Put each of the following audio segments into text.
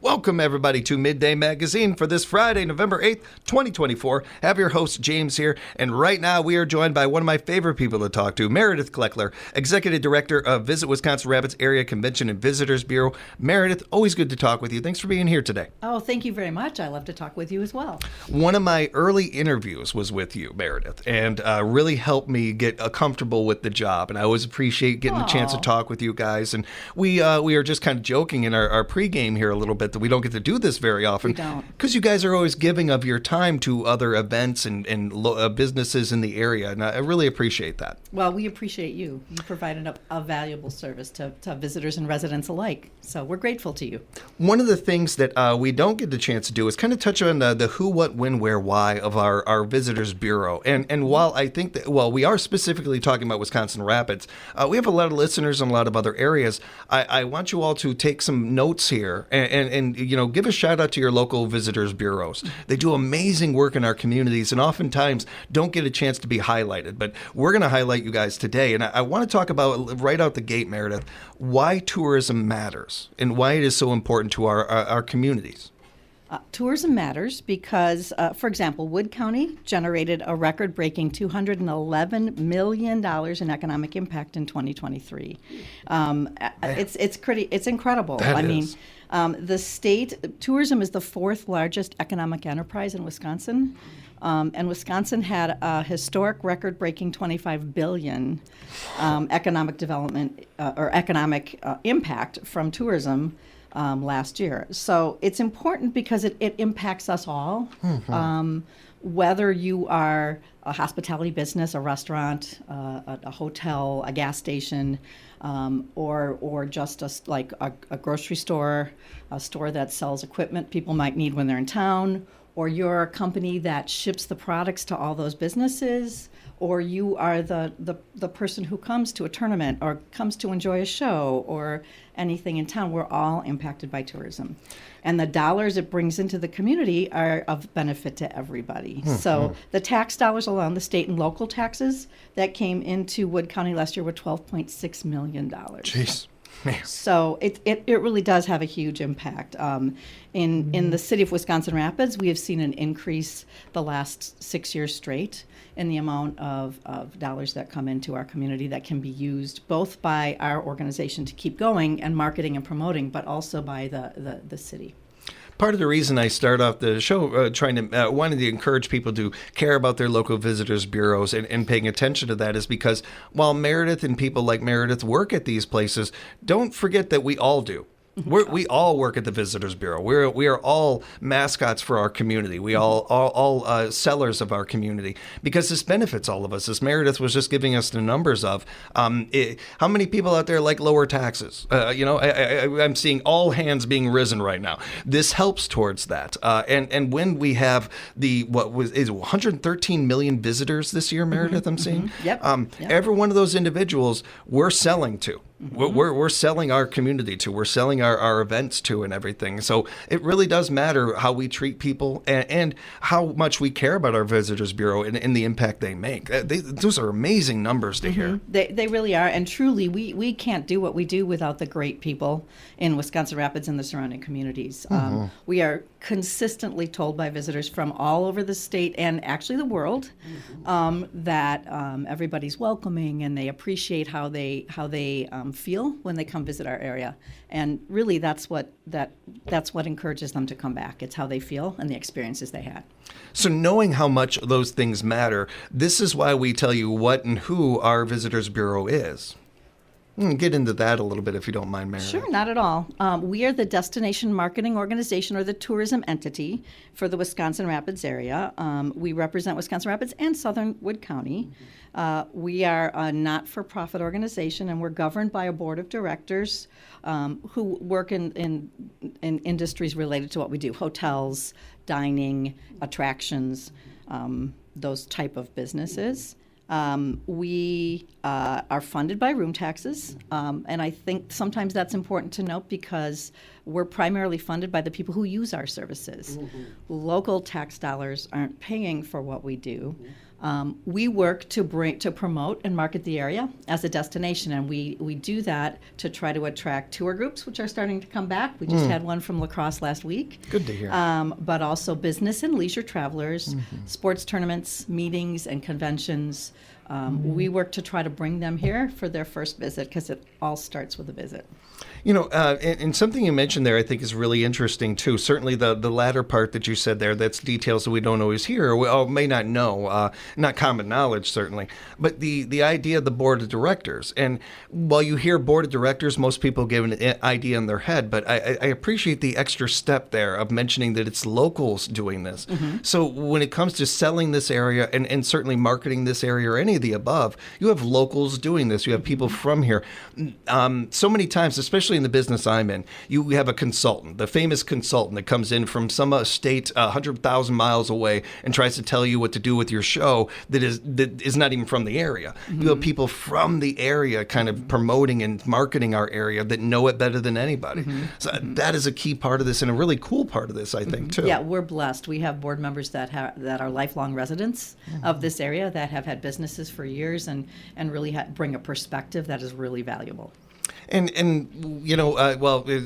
Welcome, everybody, to Midday Magazine for this Friday, November 8th, 2024. Have your host, James, here. And right now, we are joined by one of my favorite people to talk to, Meredith Klecker, Executive Director of Visit Wisconsin Rapids Area Convention and Visitors Bureau. Meredith, always good to talk with you. Thanks for being here today. Oh, thank you very much. I love to talk with you as well. One of my early interviews was with you, Meredith, and really helped me get comfortable with the job. And I always appreciate getting a chance to talk with you guys. And we are just kind of joking in our pregame here a little bit that we don't get to do this very often. We don't. Because you guys are always giving of your time to other events and businesses in the area, and I really appreciate that. Well, we appreciate you. You provided a valuable service to visitors and residents alike, so we're grateful to you. One of the things that we don't get the chance to do is kind of touch on the who, what, when, where, why of our Visitors Bureau. And while I think that, we are specifically talking about Wisconsin Rapids, we have a lot of listeners in a lot of other areas. I want you all to take some notes here and give a shout out to your local visitors bureaus. They do amazing work in our communities and oftentimes don't get a chance to be highlighted. But we're going to highlight you guys today. And I want to talk about right out the gate, Meredith, why tourism matters and why it is so important to our communities. Tourism matters because, for example, Wood County generated a record-breaking $211 million in economic impact in 2023. It's incredible. The state tourism is the fourth largest economic enterprise in Wisconsin, and Wisconsin had a historic record-breaking $25 billion economic development or economic impact from tourism. Last year. So it's important because it impacts us all. Mm-hmm. Whether you are a hospitality business, a restaurant, a hotel, a gas station, or just a grocery store, a store that sells equipment people might need when they're in town, or you're a company that ships the products to all those businesses, or you are the person who comes to a tournament or comes to enjoy a show or anything in town. We're all impacted by tourism. And the dollars it brings into the community are of benefit to everybody. Mm-hmm. So the tax dollars alone, the state and local taxes that came into Wood County last year were $12.6 million. Jeez. Man. So it really does have a huge impact. In the city of Wisconsin Rapids, we have seen an increase the last 6 years straight in the amount of dollars that come into our community that can be used both by our organization to keep going and marketing and promoting, but also by the city. Part of the reason I start off the show wanting to encourage people to care about their local visitors bureaus and paying attention to that is because while Meredith and people like Meredith work at these places, don't forget that we all do. We all work at the Visitors Bureau. We are all mascots for our community. We all sellers of our community because this benefits all of us. As Meredith was just giving us the numbers of how many people out there like lower taxes. I'm seeing all hands being risen right now. This helps towards that. And when we have is 113 million visitors this year, Meredith, I'm seeing. Yep. Every one of those individuals we're selling to. Mm-hmm. We're selling our community to. We're selling our events to and everything. So it really does matter how we treat people and how much we care about our Visitors Bureau and the impact they make. Those are amazing numbers to hear. They really are. And truly, we can't do what we do without the great people in Wisconsin Rapids and the surrounding communities. Mm-hmm. We are consistently told by visitors from all over the state and actually the world that everybody's welcoming and they appreciate how they feel when they come visit our area. And really that's what encourages them to come back. It's how they feel and the experiences they had. So knowing how much those things matter, this is why we tell you what and who our Visitors Bureau is. Get into that a little bit if you don't mind, Meredith. Sure, not at all. We are the destination marketing organization or the tourism entity for the Wisconsin Rapids area. We represent Wisconsin Rapids and Southern Wood County. We are a not-for-profit organization, and we're governed by a board of directors who work in industries related to what we do: hotels, dining, attractions, those type of businesses. We are funded by room taxes, and I think sometimes that's important to note because we're primarily funded by the people who use our services. Local tax dollars aren't paying for what we do. We work to promote and market the area as a destination, and we do that to try to attract tour groups, which are starting to come back. We just had one from La Crosse last week. Good to hear. But also business and leisure travelers, sports tournaments, meetings, and conventions. We work to try to bring them here for their first visit, because it all starts with a visit. And something you mentioned there I think is really interesting too. Certainly the latter part that you said there, that's details that we don't always hear or may not know, not common knowledge certainly. But the idea of the board of directors, and while you hear board of directors, most people give an idea in their head, but I appreciate the extra step there of mentioning that it's locals doing this. So when it comes to selling this area and certainly marketing this area or any of the above, you have locals doing this. You have people from here. So many times, especially in the business I'm in, you have a consultant, the famous consultant that comes in from some state 100,000 miles away and tries to tell you what to do with your show that is not even from the area. You have people from the area kind of promoting and marketing our area that know it better than anybody. So that is a key part of this and a really cool part of this, I think, too. Yeah, we're blessed. We have board members that are lifelong residents of this area, that have had businesses for years and really bring a perspective that is really valuable. And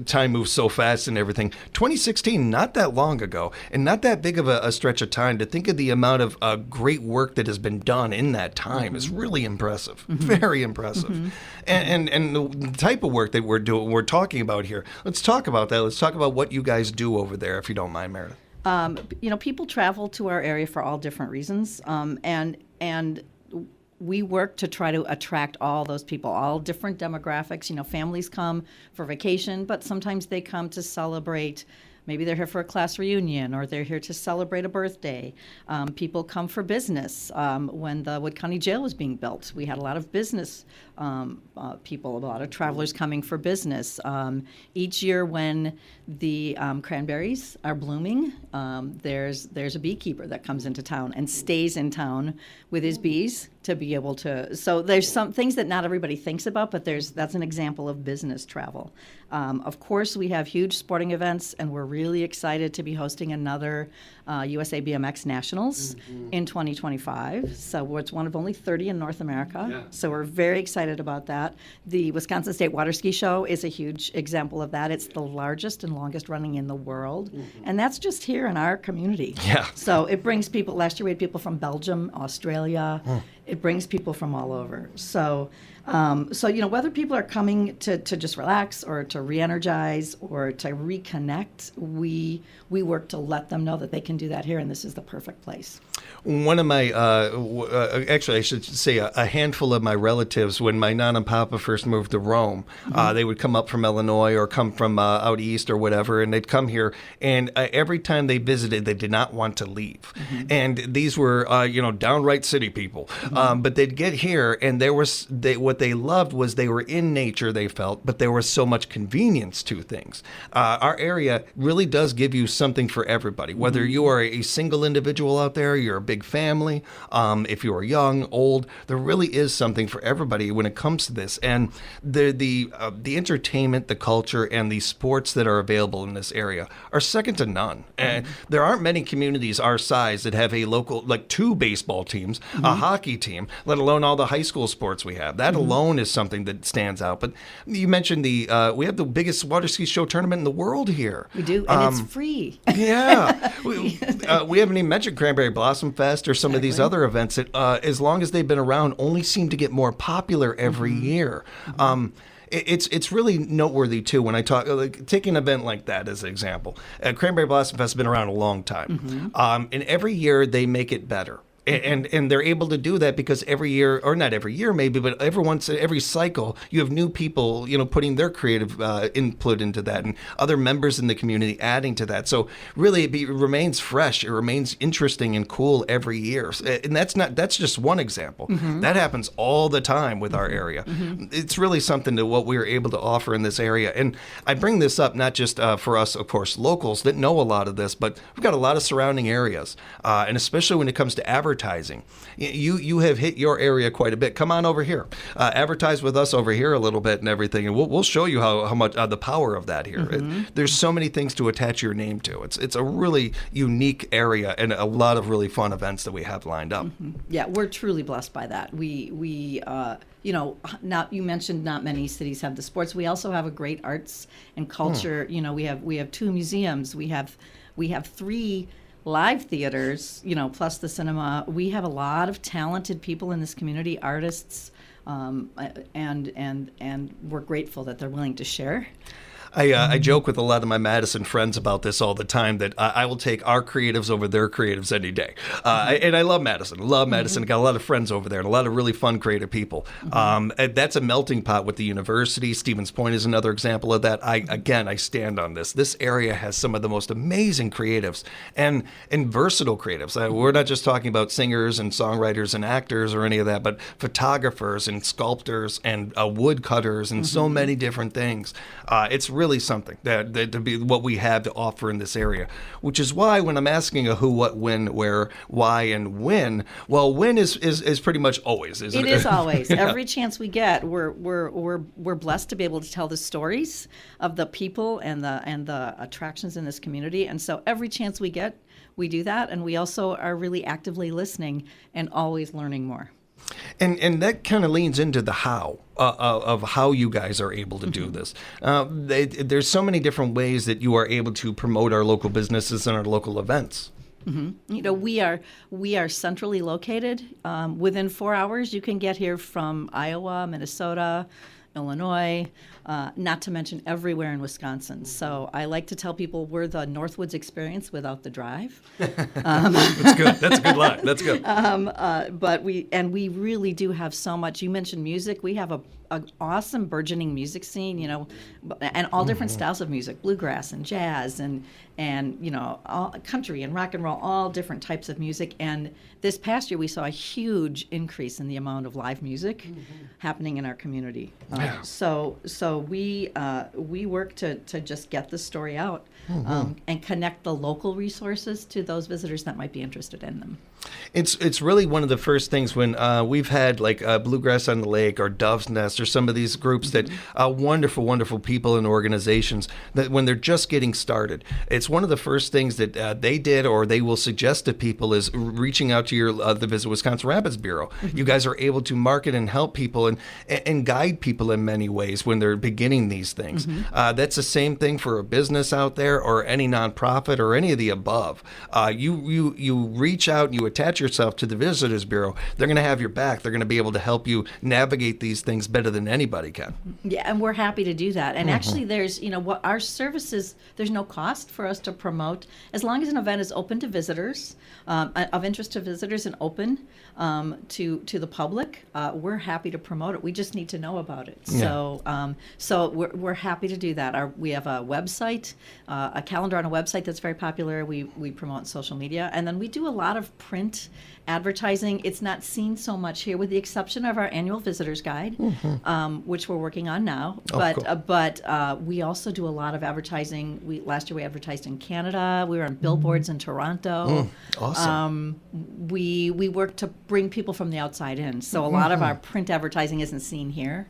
time moves so fast and everything. 2016, not that long ago, and not that big of a stretch of time. To think of the amount of great work that has been done in that time is really impressive, very impressive. And the type of work that we're talking about here. Let's talk about that. Let's talk about what you guys do over there, if you don't mind, Meredith. People travel to our area for all different reasons, and we work to try to attract all those people, all different demographics. Families come for vacation, but sometimes they come to celebrate. Maybe they're here for a class reunion, or they're here to celebrate a birthday. People come for business. When the Wood County Jail was being built, we had a lot of business people, a lot of travelers coming for business. Each year when the cranberries are blooming, there's a beekeeper that comes into town and stays in town with his bees to be able to. So there's some things that not everybody thinks about, but that's an example of business travel. Of course, we have huge sporting events, and we're really excited to be hosting another USA BMX Nationals in 2025. So it's one of only 30 in North America. Yeah. So we're very excited about that. The Wisconsin State Water Ski Show is a huge example of that. It's the largest and longest running in the world, and that's just here in our community. Yeah. So it brings people. Last year we had people from Belgium, Australia. It brings people from all over. So whether people are coming to just relax or to re-energize or to reconnect, we work to let them know that they can do that here, and this is the perfect place. One of my, actually I should say a handful of my relatives, when my Nana and Papa first moved to Rome, they would come up from Illinois or come from out east or whatever, and they'd come here, and every time they visited, they did not want to leave. And these were, downright city people. But they'd get here, and what they loved was they were in nature, they felt, but there was so much convenience to things. Our area really does give you something for everybody, whether you are a single individual out there, you're a big family, if you are young, old, there really is something for everybody when it comes to this. And the entertainment, the culture, and the sports that are available in this area are second to none. And there aren't many communities our size that have a local, like 2 baseball teams, a hockey team, let alone all the high school sports we have. That alone is something that stands out. But you mentioned we have the biggest water ski show tournament in the world here. We do, and it's free. Yeah. We haven't even mentioned Cranberry Blossom Fest or some of these other events that, as long as they've been around, only seem to get more popular every year. It's really noteworthy, too, when I talk, take an event like that as an example. Cranberry Blossom Fest has been around a long time. And every year they make it better. And they're able to do that because every year, or not every year maybe, but every cycle, you have new people, putting their creative input into that, and other members in the community adding to that. So really, it remains fresh. It remains interesting and cool every year. And that's just one example. That happens all the time with our area. It's really something to what we are able to offer in this area. And I bring this up not just for us, of course, locals that know a lot of this, but we've got a lot of surrounding areas, and especially when it comes to advertising. advertising. You have hit your area quite a bit. Come on over here, advertise with us over here a little bit and everything, and we'll show you how much the power of that here. There's so many things to attach your name to. It's a really unique area and a lot of really fun events that we have lined up. Yeah, we're truly blessed by that. We not you mentioned not many cities have the sports. We also have a great arts and culture. We have 2 museums. We have 3 live theaters, plus the cinema. We have a lot of talented people in this community, artists, and we're grateful that they're willing to share. I joke with a lot of my Madison friends about this all the time, that I will take our creatives over their creatives any day. And I love Madison. I got a lot of friends over there and a lot of really fun, creative people. And that's a melting pot with the university. Stevens Point is another example of that. I stand on this. This area has some of the most amazing creatives and versatile creatives. We're not just talking about singers and songwriters and actors or any of that, but photographers and sculptors and woodcutters and so many different things. It's really something that to be what we have to offer in this area, which is why when I'm asking a who, what, when, where, why, and when, well, when is pretty much always, isn't it? It is always. Yeah. Every chance we get, we're blessed to be able to tell the stories of the people and the attractions in this community, and so every chance we get, we do that, and we also are really actively listening and always learning more. And that kind of leans into the how of how you guys are able to do this. There's so many different ways that you are able to promote our local businesses and our local events. We are centrally located. Within 4 hours, you can get here from Iowa, Minnesota, Illinois, not to mention everywhere in Wisconsin. So I like to tell people we're the Northwoods experience without the drive. That's good. That's a good line. That's good. But we really do have so much. You mentioned music. We have an awesome burgeoning music scene, and all different styles of music, bluegrass and jazz and all country and rock and roll, all different types of music. And this past year, we saw a huge increase in the amount of live music happening in our community. So we work to just get the story out and connect the local resources to those visitors that might be interested in them. It's really one of the first things when we've had like Bluegrass on the Lake or Dove's Nest or some of these groups that wonderful, wonderful people and organizations that when they're just getting started, it's one of the first things that they did or they will suggest to people is reaching out to the Visit Wisconsin Rapids Bureau. You guys are able to market and help people and guide people in many ways when they're beginning these things. That's the same thing for a business out there or any nonprofit or any of the above. You reach out and you attach yourself to the Visitors Bureau. They're going to have your back. They're going to be able to help you navigate these things better than anybody can. Yeah, and we're happy to do that. And actually, there's what our services. There's no cost for us to promote as long as an event is open to visitors, of interest to visitors, and open to the public. We're happy to promote it. We just need to know about it. Yeah. So we're happy to do that. We have a website, a calendar on a website that's very popular. We promote on social media, and then we do a lot of print advertising. It's not seen so much here, with the exception of our annual visitors guide, which we're working on now. But we also do a lot of advertising. Last year we advertised in Canada. We were on billboards in Toronto. Awesome. We work to bring people from the outside in. So a lot of our print advertising isn't seen here.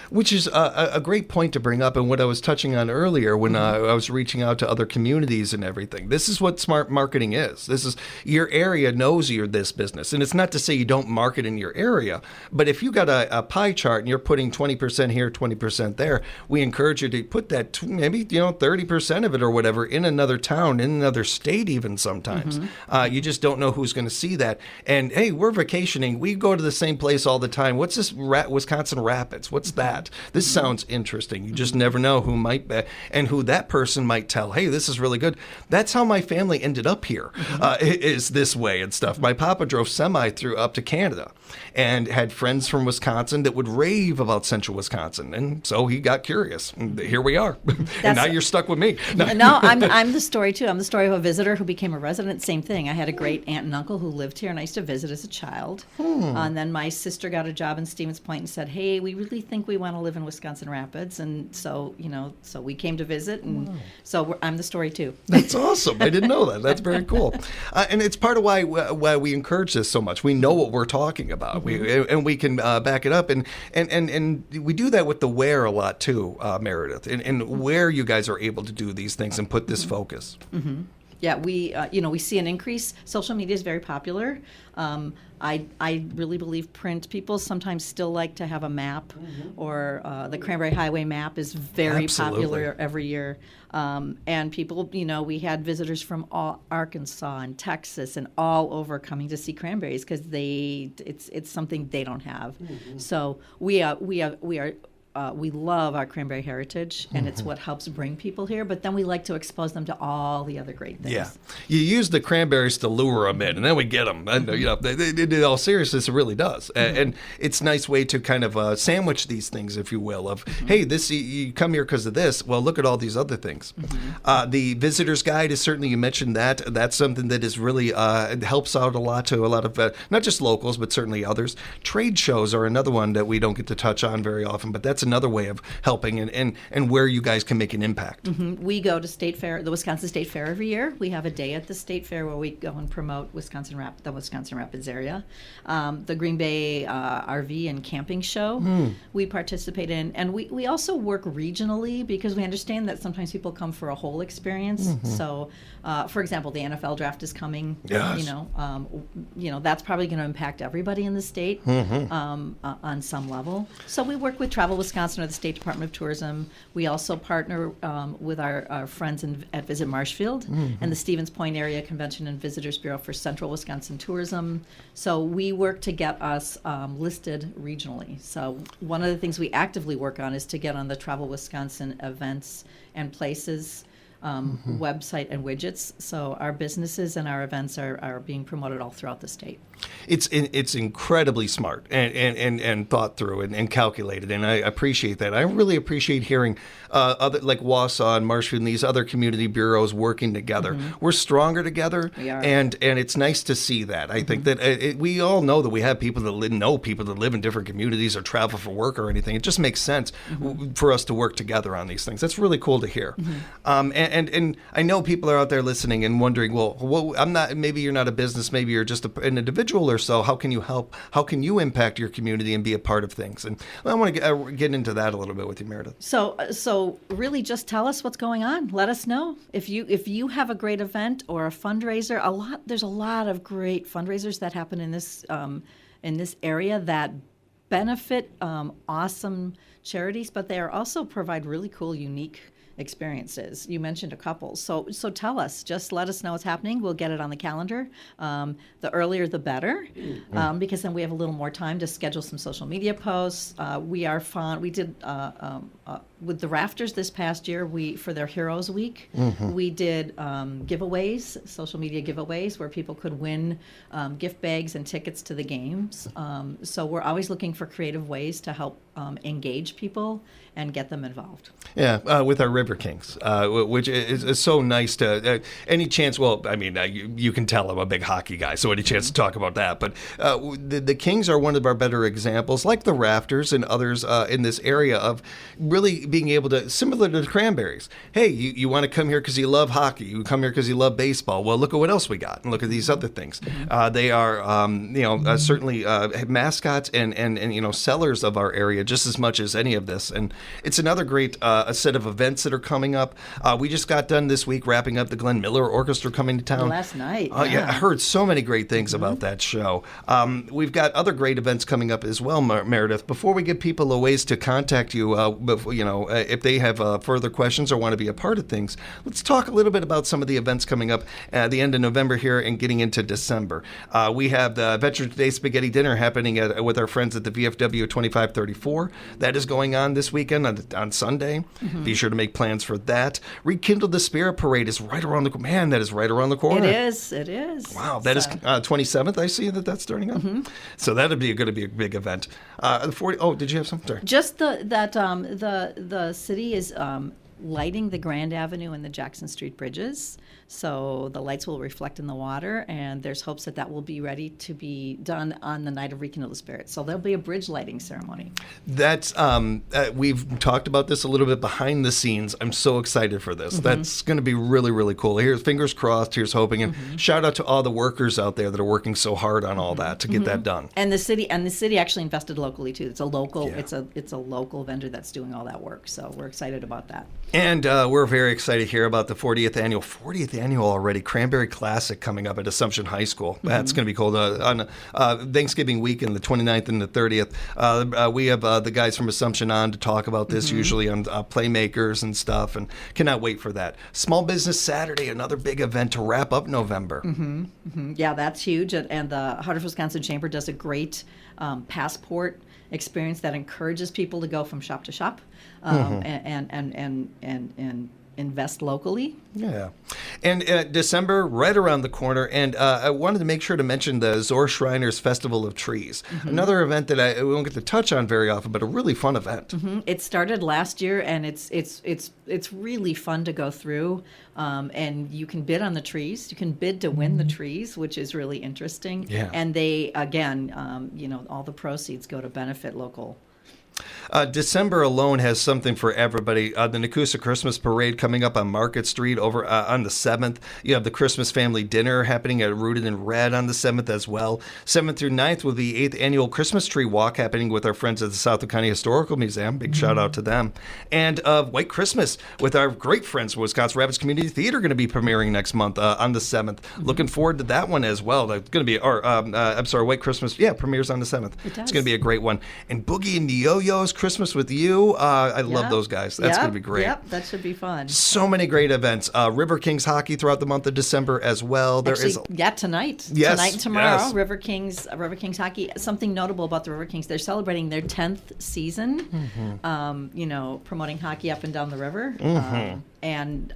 Which is a great point to bring up, and what I was touching on earlier when I was reaching out to other communities and everything. This is what smart marketing is. This is your area knows you're this business, and it's not to say you don't market in your area, but if you got a pie chart and you're putting 20% here, 20% there, we encourage you to put that maybe 30% of it or whatever in another town, in another state, even sometimes. You just don't know who's going to see that. And hey, we're vacationing. We go to the same place all the time. What's this Wisconsin Rapids? What's that? This sounds interesting. You just never know who might be, and who that person might tell, hey, this is really good. That's how my family ended up here, is this way and stuff. My papa drove semi up to Canada and had friends from Wisconsin that would rave about central Wisconsin. And so he got curious. And here we are. And now you're stuck with me. No, I'm the story, too. I'm the story of a visitor who became a resident. Same thing. I had a great aunt and uncle who lived here, and I used to visit as a child. And then my sister got a job in Stevens Point and said, hey, we really think we want want to live in Wisconsin Rapids, and so so we came to visit, and so I'm the story too. That's awesome. I didn't know that. That's very cool, and it's part of why we encourage this so much. We know what we're talking about, and we can back it up, and we do that with the where a lot too, Meredith, and where you guys are able to do these things and put this focus. Yeah, we see an increase. Social media is very popular. I really believe print. People sometimes still like to have a map, or the Cranberry Highway map is very popular every year. And people, we had visitors from all Arkansas and Texas and all over coming to see cranberries because it's something they don't have. So we love our cranberry heritage, and it's what helps bring people here. But then we like to expose them to all the other great things. Yeah, you use the cranberries to lure them in, and then we get them. And, in all seriousness, it really does. And it's a nice way to kind of sandwich these things, if you will. Of hey, this you come here because of this. Well, look at all these other things. The visitor's guide is certainly, you mentioned that. That's something that is really helps out a lot to a lot of not just locals, but certainly others. Trade shows are another one that we don't get to touch on very often, but that's another way of helping and where you guys can make an impact. We go to State Fair, the Wisconsin State Fair every year. We have a day at the State Fair where we go and promote the Wisconsin Rapids area. The Green Bay RV and camping show we participate in. And we also work regionally because we understand that sometimes people come for a whole experience. So, for example, the NFL draft is coming. Yes. That's probably going to impact everybody in the state on some level. So we work with Travel Wisconsin or the State Department of Tourism. We also partner with our friends at Visit Marshfield and the Stevens Point Area Convention and Visitors Bureau for Central Wisconsin Tourism. So we work to get us listed regionally. So one of the things we actively work on is to get on the Travel Wisconsin events and places website and widgets. So our businesses and our events are being promoted all throughout the state. It's incredibly smart and thought through and calculated, and I appreciate that. I really appreciate hearing other like Wausau and Marshfield and these other community bureaus working together. We're stronger together, we are. and it's nice to see that. I think that we all know that we have people that know people that live in different communities or travel for work or anything. It just makes sense for us to work together on these things. That's really cool to hear. And I know people are out there listening and wondering, well, I'm not. Maybe you're not a business. Maybe you're just an individual or so. How can you help? How can you impact your community and be a part of things? And I want to get into that a little bit with you, Meredith. So really, just tell us what's going on. Let us know if you have a great event or a fundraiser. There's a lot of great fundraisers that happen in this area that benefit awesome charities, but they also provide really cool, unique experiences. You mentioned a couple. So tell us. Just let us know what's happening. We'll get it on the calendar. The earlier, the better, because then we have a little more time to schedule some social media posts. We did with the Rafters this past year, for their Heroes Week, we did giveaways, social media giveaways, where people could win gift bags and tickets to the games. So we're always looking for creative ways to help engage people and get them involved. Yeah, with our River Kings, which is so nice to any chance. Well, I mean, you can tell I'm a big hockey guy, so any chance to talk about that. But the Kings are one of our better examples, like the Rafters and others in this area, of really being able to, similar to the Cranberries. Hey, you want to come here because you love hockey. You come here because you love baseball. Well, look at what else we got, and look at these other things. They are certainly mascots and sellers of our area just as much as any of this. And it's another great a set of events that are coming up. We just got done this week wrapping up the Glenn Miller Orchestra coming to town. Last night. Yeah, I heard so many great things about that show. We've got other great events coming up as well, Meredith. Before we give people a ways to contact you, if they have further questions or want to be a part of things, let's talk a little bit about some of the events coming up at the end of November here and getting into December. We have the Veterans Day Spaghetti Dinner happening with our friends at the VFW 2534. That is going on this weekend on Sunday. Be sure to make plans for that. Rekindle the Spirit Parade is right around the corner. That is right around the corner. It is. Wow, that is 27th. I see that's starting up. So that'll be going to be a big event. Did you have something? Sorry. Just the city is lighting the Grand Avenue and the Jackson Street bridges. So the lights will reflect in the water, and there's hopes that that will be ready to be done on the night of Rekindle the Spirit. So there'll be a bridge lighting ceremony. That's we've talked about this a little bit behind the scenes. I'm so excited for this. That's going to be really, really cool. Here's fingers crossed. Here's hoping, and shout out to all the workers out there that are working so hard on all that to get that done. And the city actually invested locally too. It's a local it's a local vendor that's doing all that work. So we're excited about that. And we're very excited here about the 40th annual already Cranberry Classic coming up at Assumption High School. That's going to be cool. On Thanksgiving weekend, the 29th and the 30th, we have the guys from Assumption on to talk about this, usually on Playmakers and stuff, and cannot wait for that. Small Business Saturday, another big event to wrap up November. Yeah, that's huge. And the Hartford, Wisconsin Chamber does a great passport experience that encourages people to go from shop to shop and invest locally. Yeah. And December, right around the corner. And I wanted to make sure to mention the Zor Shriners Festival of Trees, another event that we won't get to touch on very often, but a really fun event. It started last year, and it's really fun to go through. And you can bid on the trees. You can bid to win the trees, which is really interesting. Yeah. And they, again, all the proceeds go to benefit local. December alone has something for everybody. The Nakusa Christmas Parade coming up on Market Street over on the 7th. You have the Christmas Family Dinner happening at Rooted in Red on the 7th as well. 7th through 9th will be 8th Annual Christmas Tree Walk happening with our friends at the Southwood County Historical Museum. Big shout out to them. And White Christmas with our great friends from Wisconsin Rapids Community Theater going to be premiering next month on the 7th. Looking forward to that one as well. That's going to be, White Christmas, premieres on the 7th. It's going to be a great one. And Boogie and the Yo-Yo's Christmas with You. I love those guys. That's going to be great. Yep, that should be fun. So many great events. River Kings hockey throughout the month of December as well. Tonight. Yes, tonight and tomorrow. yes. River Kings hockey. Something notable about the River Kings: they're celebrating their 10th season. Promoting hockey up and down the river. And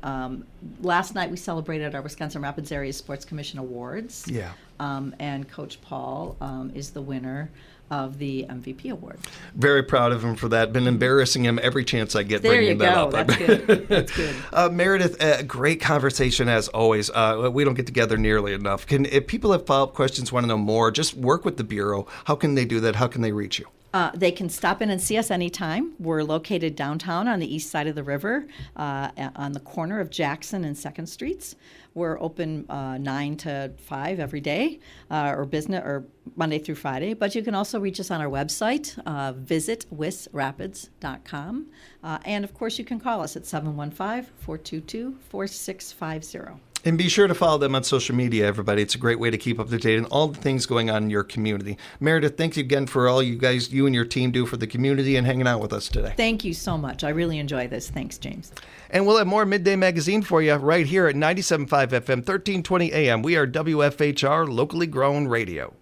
last night we celebrated our Wisconsin Rapids Area Sports Commission Awards. Yeah. And Coach Paul is the winner of the MVP award. Very proud of him for that. Been embarrassing him every chance I get There bringing you that go. up. That's good. That's good. Meredith, great conversation as always. We don't get together nearly enough. If people have follow-up questions, want to know more, just work with the Bureau. How can they do that? How can they reach you? They can stop in and see us anytime. We're located downtown on the east side of the river, on the corner of Jackson and 2nd Streets. We're open 9 to 5 every day, or Monday through Friday. But you can also reach us on our website, visit wisrapids.com. And of course, you can call us at 715-422-4650. And be sure to follow them on social media, everybody. It's a great way to keep up to date on all the things going on in your community. Meredith, thanks again for all you and your team do for the community and hanging out with us today. Thank you so much. I really enjoy this. Thanks, James. And we'll have more Midday Magazine for you right here at 97.5 FM, 1320 AM. We are WFHR, locally grown radio.